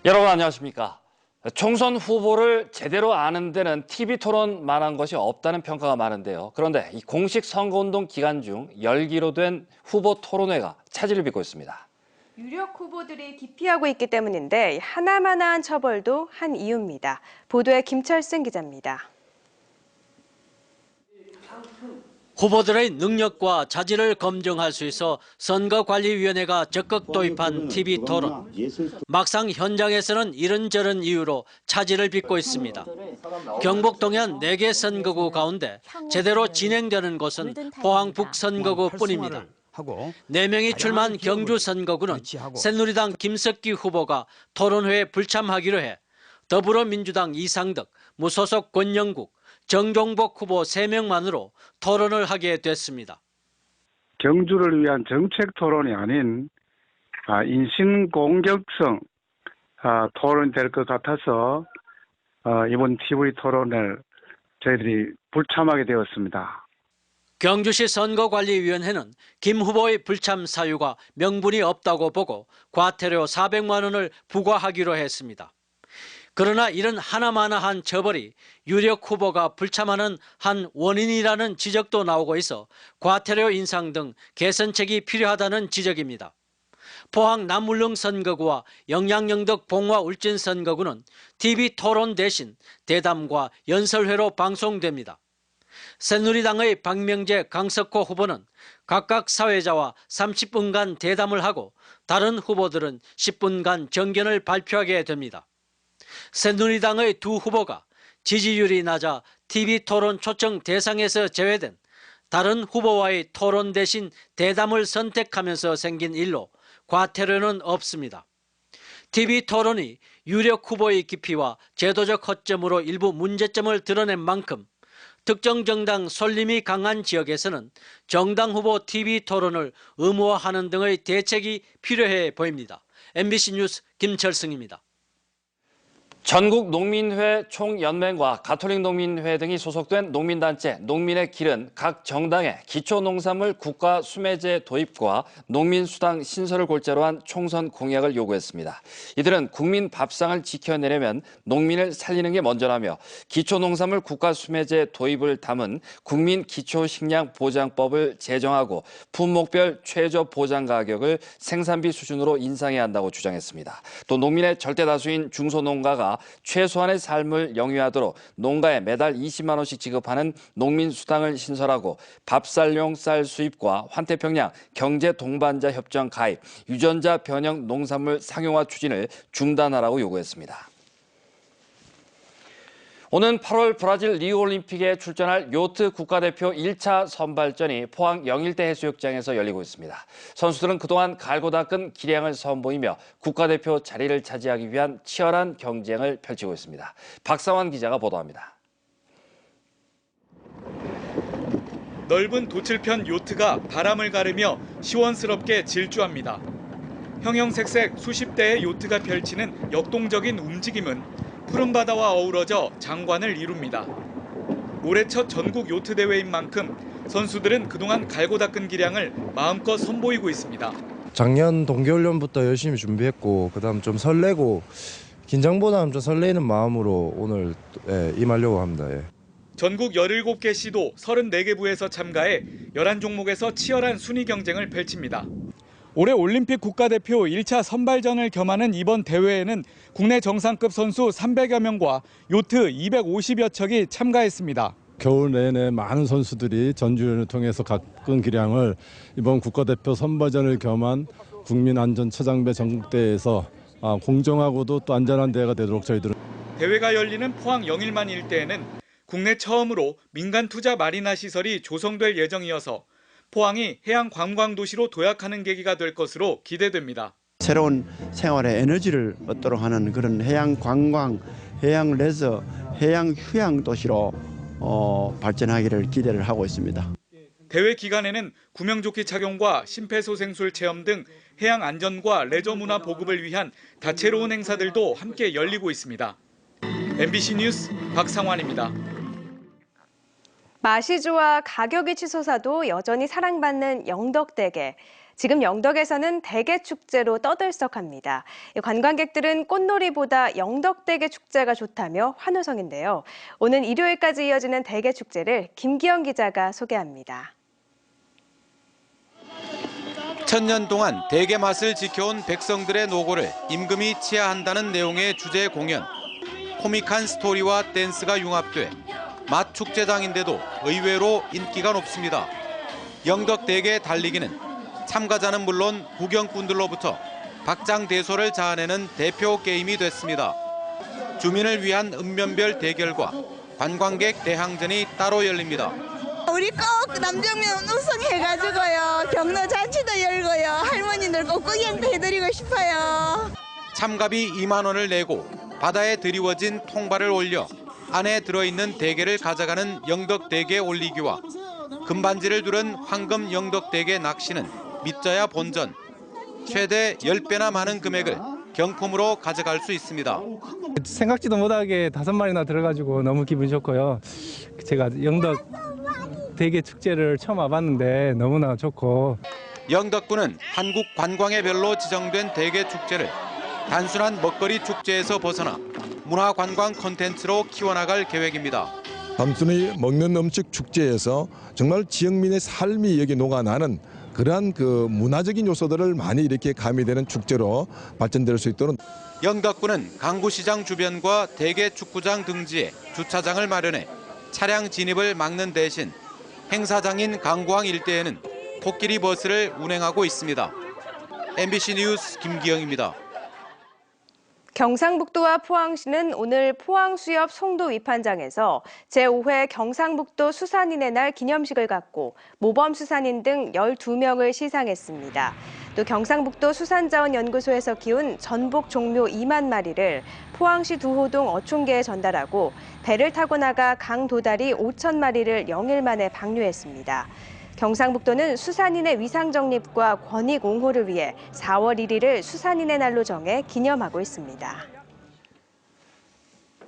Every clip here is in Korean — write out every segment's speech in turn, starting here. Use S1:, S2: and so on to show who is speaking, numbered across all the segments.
S1: 여러분 안녕하십니까? 총선 후보를 제대로 아는 데는 TV토론만한 것이 없다는 평가가 많은데요. 그런데 이 공식 선거운동 기간 중 열기로 된 후보 토론회가 차질을 빚고 있습니다.
S2: 유력 후보들이 기피하고 있기 때문인데 하나마나한 처벌도 한 이유입니다. 보도에 김철승 기자입니다.
S3: 후보들의 능력과 자질을 검증할 수 있어 선거관리위원회가 적극 도입한 TV토론. 막상 현장에서는 이런저런 이유로 차질을 빚고 있습니다. 경북 동해안 4개 선거구 가운데 제대로 진행되는 곳은 포항 북선거구뿐입니다. 4명이 출마한 경주 선거구는 새누리당 김석기 후보가 토론회에 불참하기로 해 더불어민주당 이상덕, 무소속 권영국, 정종복 후보 3명만으로 토론을 하게 됐습니다.
S4: 경주를 위한 정책 토론이 아닌 인신공격성 토론이 될 것 같아서 이번 TV 토론을 저희들이 불참하게 되었습니다.
S3: 경주시 선거관리위원회는 김 후보의 불참 사유가 명분이 없다고 보고 과태료 400만 원을 부과하기로 했습니다. 그러나 이런 하나마나한 처벌이 유력 후보가 불참하는 한 원인이라는 지적도 나오고 있어 과태료 인상 등 개선책이 필요하다는 지적입니다. 포항 남울릉 선거구와 영양영덕 봉화 울진 선거구는 TV 토론 대신 대담과 연설회로 방송됩니다. 새누리당의 박명재, 강석호 후보는 각각 사회자와 30분간 대담을 하고 다른 후보들은 10분간 정견을 발표하게 됩니다. 새누리당의 두 후보가 지지율이 낮아 TV토론 초청 대상에서 제외된 다른 후보와의 토론 대신 대담을 선택하면서 생긴 일로 과태료는 없습니다. TV토론이 유력 후보의 기피와 제도적 허점으로 일부 문제점을 드러낸 만큼 특정 정당 솔림이 강한 지역에서는 정당 후보 TV토론을 의무화하는 등의 대책이 필요해 보입니다. MBC 뉴스 김철승입니다.
S1: 전국 농민회 총연맹과 가톨릭 농민회 등이 소속된 농민단체 농민의 길은 각 정당의 기초농산물 국가 수매제 도입과 농민수당 신설을 골자로 한 총선 공약을 요구했습니다. 이들은 국민 밥상을 지켜내려면 농민을 살리는 게 먼저라며 기초농산물 국가 수매제 도입을 담은 국민 기초식량보장법을 제정하고 품목별 최저 보장 가격을 생산비 수준으로 인상해야 한다고 주장했습니다. 또 농민의 절대 다수인 중소농가가 최소한의 삶을 영위하도록 농가에 매달 20만 원씩 지급하는 농민수당을 신설하고 밥쌀용 쌀 수입과 환태평양 경제동반자 협정 가입, 유전자 변형 농산물 상용화 추진을 중단하라고 요구했습니다. 오는 8월 브라질 리우올림픽에 출전할 요트 국가대표 1차 선발전이 포항 영일대 해수욕장에서 열리고 있습니다. 선수들은 그동안 갈고 닦은 기량을 선보이며 국가대표 자리를 차지하기 위한 치열한 경쟁을 펼치고 있습니다. 박상환 기자가 보도합니다.
S5: 넓은 도칠편 요트가 바람을 가르며 시원스럽게 질주합니다. 형형색색 수십 대의 요트가 펼치는 역동적인 움직임은 푸른 바다와 어우러져 장관을 이룹니다. 올해 첫 전국 요트 대회인 만큼 선수들은 그동안 갈고 닦은 기량을 마음껏 선보이고 있습니다.
S6: 작년 동계훈련부터 열심히 준비했고 그다음 좀 설레고 긴장보다는 좀 설레는 마음으로 오늘 임하려고 합니다.
S5: 전국 17개 시도 34개 부에서 참가해 11종목에서 치열한 순위 경쟁을 펼칩니다. 올해 올림픽 국가대표 1차 선발전을 겸하는 이번 대회에는 국내 정상급 선수 300여 명과 요트 250여 척이 참가했습니다.
S7: 겨울 내내 많은 선수들이 전주훈련을 통해서 깎은 기량을 이번 국가대표 선발전을 겸한 국민안전처장배 전국대회에서 공정하고도 또 안전한 대회가 되도록 저희들은.
S5: 대회가 열리는 포항 영일만 일대에는 국내 처음으로 민간 투자 마리나 시설이 조성될 예정이어서 포항이 해양 관광 도시로 도약하는 계기가 될 것으로 기대됩니다.
S8: 새로운 생활의 에너지를 얻도록 하는 그런 해양 관광, 해양 레저, 해양 휴양 도시로 발전하기를 기대를 하고 있습니다.
S5: 대회 기간에는 구명조끼 착용과 심폐소생술 체험 등 해양 안전과 레저 문화 보급을 위한 다채로운 행사들도 함께 열리고 있습니다. MBC 뉴스 박상환입니다.
S2: 맛이 좋아 가격이 치솟아도 여전히 사랑받는 영덕대게. 지금 영덕에서는 대게축제로 떠들썩합니다. 관광객들은 꽃놀이보다 영덕대게 축제가 좋다며 환호성인데요. 오는 일요일까지 이어지는 대게축제를 김기영 기자가 소개합니다.
S9: 천년 동안 대게 맛을 지켜온 백성들의 노고를 임금이 치하한다는 내용의 주제 공연. 코믹한 스토리와 댄스가 융합돼 맛 축제장인데도 의외로 인기가 높습니다. 영덕 대게 달리기는 참가자는 물론 구경꾼들로부터 박장대소를 자아내는 대표 게임이 됐습니다. 주민을 위한 읍면별 대결과 관광객 대항전이 따로 열립니다.
S10: 우리 꼭 남정면 우승해가지고요. 경로 잔치도 열고요. 할머니들 꼭 구경도 해드리고 싶어요.
S9: 참가비 2만 원을 내고 바다에 드리워진 통발을 올려 안에 들어있는 대게를 가져가는 영덕대게 올리기와 금반지를 두른 황금 영덕대게 낚시는 믿져야 본전. 최대 10배나 많은 금액을 경품으로 가져갈 수 있습니다.
S11: 생각지도 못하게 5마리나 들어가지고 너무 기분 좋고요. 제가 영덕 대게 축제를 처음 와봤는데 너무나 좋고.
S9: 영덕군은 한국 관광의 별로 지정된 대게 축제를 단순한 먹거리 축제에서 벗어나 문화관광 콘텐츠로 키워나갈 계획입니다.
S12: 단순히 먹는 음식 축제에서 정말 지역민의 삶이 여기 녹아나는 그러한 그 문화적인 요소들을 많이 이렇게 가미되는 축제로 발전될 수 있도록.
S9: 영덕군은 강구시장 주변과 대게 축구장 등지에 주차장을 마련해 차량 진입을 막는 대신 행사장인 강구항 일대에는 코끼리 버스를 운행하고 있습니다. MBC 뉴스 김기영입니다.
S2: 경상북도와 포항시는 오늘 포항수협 송도 위판장에서 제5회 경상북도 수산인의 날 기념식을 갖고 모범수산인 등 12명을 시상했습니다. 또 경상북도 수산자원연구소에서 키운 전복 종묘 2만 마리를 포항시 두호동 어촌계에 전달하고 배를 타고 나가 강 도다리 5천 마리를 0일 만에 방류했습니다. 경상북도는 수산인의 위상 정립과 권익 옹호를 위해 4월 1일을 수산인의 날로 정해 기념하고 있습니다.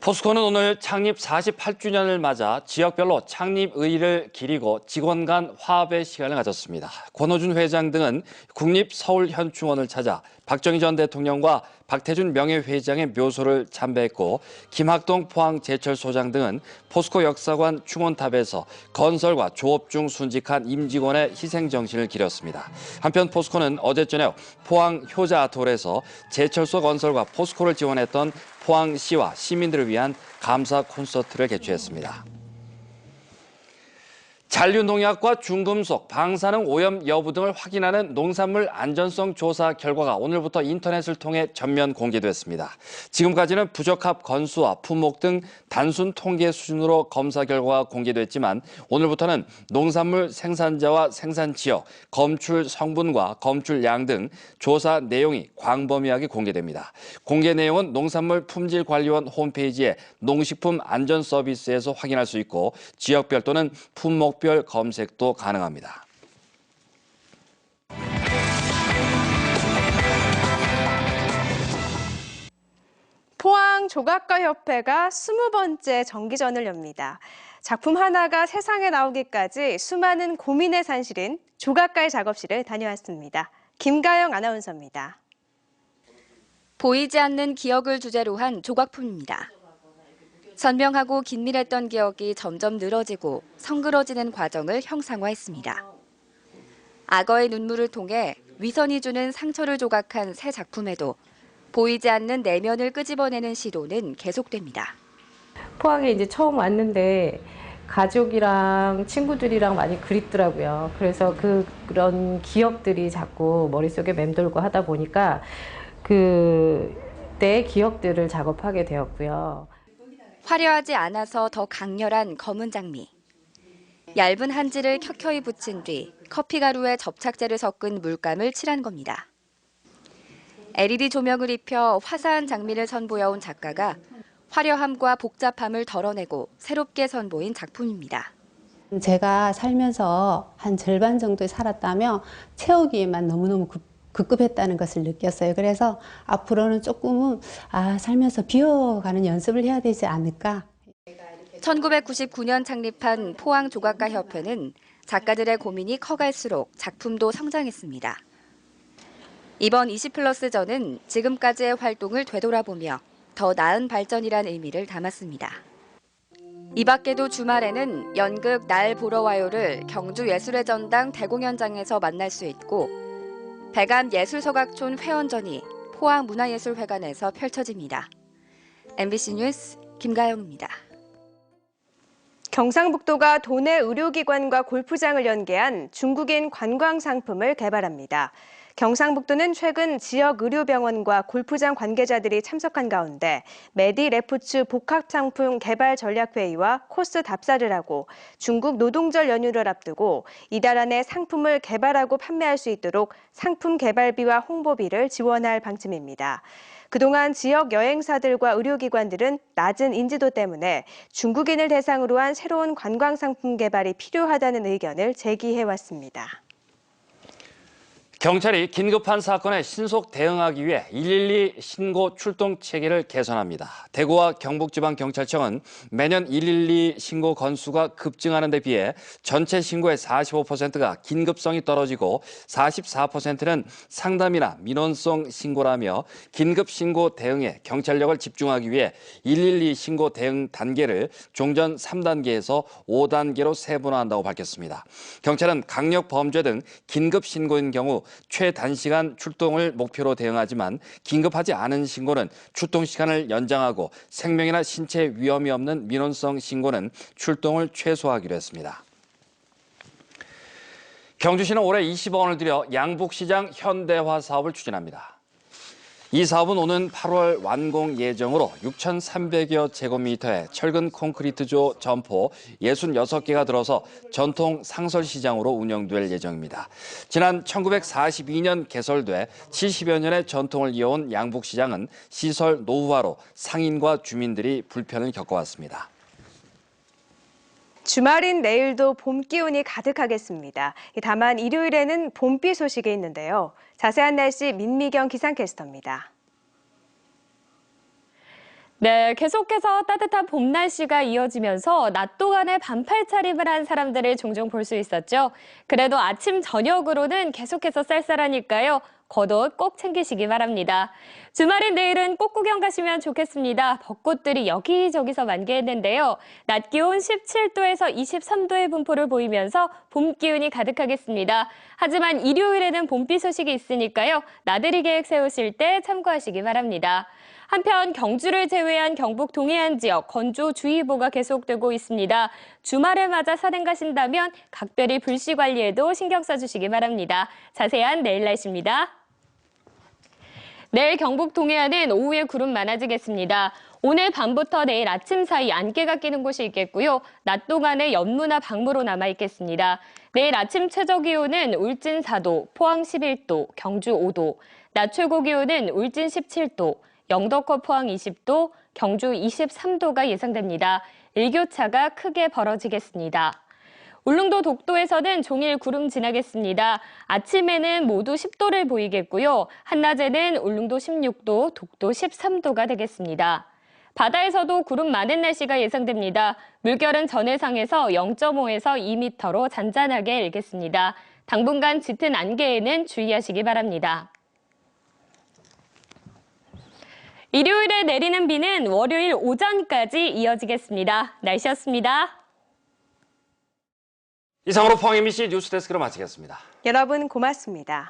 S1: 포스코는 오늘 창립 48주년을 맞아 지역별로 창립의를 기리고 직원 간 화합의 시간을 가졌습니다. 권호준 회장 등은 국립서울현충원을 찾아 박정희 전 대통령과 박태준 명예회장의 묘소를 참배했고 김학동 포항제철소장 등은 포스코 역사관 충원탑에서 건설과 조업 중 순직한 임직원의 희생정신을 기렸습니다. 한편 포스코는 어제 저녁 포항 효자아톨에서 제철소 건설과 포스코를 지원했던 포항시와 시민들을 위한 감사 콘서트를 개최했습니다. 잔류농약과 중금속, 방사능 오염 여부 등을 확인하는 농산물 안전성 조사 결과가 오늘부터 인터넷을 통해 전면 공개됐습니다. 지금까지는 부적합 건수와 품목 등 단순 통계 수준으로 검사 결과가 공개됐지만 오늘부터는 농산물 생산자와 생산 지역, 검출 성분과 검출량 등 조사 내용이 광범위하게 공개됩니다. 공개 내용은 농산물 품질관리원 홈페이지에 농식품 안전 서비스에서 확인할 수 있고 지역별 또는 품목별 검색도 가능합니다.
S2: 포항 조각가협회가 20번째 정기전을 엽니다. 작품 하나가 세상에 나오기까지 수많은 고민의 산실인 조각가의 작업실을 다녀왔습니다. 김가영 아나운서입니다.
S13: 보이지 않는 기억을 주제로 한 조각품입니다. 선명하고 긴밀했던 기억이 점점 늘어지고 성그러지는 과정을 형상화했습니다. 악어의 눈물을 통해 위선이 주는 상처를 조각한 새 작품에도 보이지 않는 내면을 끄집어내는 시도는 계속됩니다.
S14: 포항에 이제 처음 왔는데 가족이랑 친구들이랑 많이 그립더라고요. 그래서 그런 기억들이 자꾸 머릿속에 맴돌고 하다 보니까 그때 기억들을 작업하게 되었고요.
S13: 화려하지 않아서 더 강렬한 검은 장미. 얇은 한지를 켜켜이 붙인 뒤 커피 가루에 접착제를 섞은 물감을 칠한 겁니다. LED 조명을 입혀 화사한 장미를 선보여온 작가가 화려함과 복잡함을 덜어내고 새롭게 선보인 작품입니다.
S15: 제가 살면서 한 절반 정도 살았다면 채우기에만 너무너무 급급했다는 것을 느꼈어요. 그래서 앞으로는 조금은 살면서 비워가는 연습을 해야 되지 않을까.
S13: 1999년 창립한 포항조각가협회는 작가들의 고민이 커갈수록 작품도 성장했습니다. 이번 20플러스전은 지금까지의 활동을 되돌아보며 더 나은 발전이란 의미를 담았습니다. 이 밖에도 주말에는 연극 날 보러 와요를 경주예술의 전당 대공연장에서 만날 수 있고 백암 예술서각촌 회원전이 포항문화예술회관에서 펼쳐집니다. MBC 뉴스 김가영입니다.
S2: 경상북도가 도내 의료기관과 골프장을 연계한 중국인 관광 상품을 개발합니다. 경상북도는 최근 지역 의료병원과 골프장 관계자들이 참석한 가운데 메디레포츠 복합상품 개발 전략회의와 코스 답사를 하고 중국 노동절 연휴를 앞두고 이달 안에 상품을 개발하고 판매할 수 있도록 상품 개발비와 홍보비를 지원할 방침입니다. 그동안 지역 여행사들과 의료기관들은 낮은 인지도 때문에 중국인을 대상으로 한 새로운 관광 상품 개발이 필요하다는 의견을 제기해왔습니다.
S1: 경찰이 긴급한 사건에 신속 대응하기 위해 112 신고 출동 체계를 개선합니다. 대구와 경북지방경찰청은 매년 112 신고 건수가 급증하는 데 비해 전체 신고의 45%가 긴급성이 떨어지고 44%는 상담이나 민원성 신고라며 긴급 신고 대응에 경찰력을 집중하기 위해 112 신고 대응 단계를 종전 3단계에서 5단계로 세분화한다고 밝혔습니다. 경찰은 강력 범죄 등 긴급 신고인 경우 최단시간 출동을 목표로 대응하지만 긴급하지 않은 신고는 출동 시간을 연장하고 생명이나 신체 위험이 없는 민원성 신고는 출동을 최소화하기로 했습니다. 경주시는 올해 20억 원을 들여 양북시장 현대화 사업을 추진합니다. 이 사업은 오는 8월 완공 예정으로 6,300여 제곱미터의 철근 콘크리트조 점포 66개가 들어서 전통 상설시장으로 운영될 예정입니다. 지난 1942년 개설돼 70여 년의 전통을 이어온 양북시장은 시설 노후화로 상인과 주민들이 불편을 겪어왔습니다.
S2: 주말인 내일도 봄 기운이 가득하겠습니다. 다만 일요일에는 봄비 소식이 있는데요. 자세한 날씨 민미경 기상캐스터입니다.
S16: 네, 계속해서 따뜻한 봄 날씨가 이어지면서 낮 동안에 반팔 차림을 한 사람들을 종종 볼 수 있었죠. 그래도 아침, 저녁으로는 계속해서 쌀쌀하니까요. 겉옷 꼭 챙기시기 바랍니다. 주말인 내일은 꽃 구경 가시면 좋겠습니다. 벚꽃들이 여기저기서 만개했는데요. 낮 기온 17도에서 23도의 분포를 보이면서 봄 기운이 가득하겠습니다. 하지만 일요일에는 봄비 소식이 있으니까요. 나들이 계획 세우실 때 참고하시기 바랍니다. 한편 경주를 제외한 경북 동해안 지역 건조주의보가 계속되고 있습니다. 주말을 맞아 산행 가신다면 각별히 불씨 관리에도 신경 써주시기 바랍니다. 자세한 내일 날씨입니다. 내일 경북 동해안은 오후에 구름 많아지겠습니다. 오늘 밤부터 내일 아침 사이 안개가 끼는 곳이 있겠고요. 낮 동안에 연무나 방무로 남아있겠습니다. 내일 아침 최저 기온은 울진 4도, 포항 11도, 경주 5도, 낮 최고 기온은 울진 17도, 영덕호 포항 20도, 경주 23도가 예상됩니다. 일교차가 크게 벌어지겠습니다. 울릉도 독도에서는 종일 구름 지나겠습니다. 아침에는 모두 10도를 보이겠고요. 한낮에는 울릉도 16도, 독도 13도가 되겠습니다. 바다에서도 구름 많은 날씨가 예상됩니다. 물결은 전해상에서 0.5에서 2m로 잔잔하게 일겠습니다. 당분간 짙은 안개에는 주의하시기 바랍니다. 일요일에 내리는 비는 월요일 오전까지 이어지겠습니다. 날씨였습니다.
S1: 이상으로 포항 MBC 뉴스데스크를 마치겠습니다.
S2: 여러분 고맙습니다.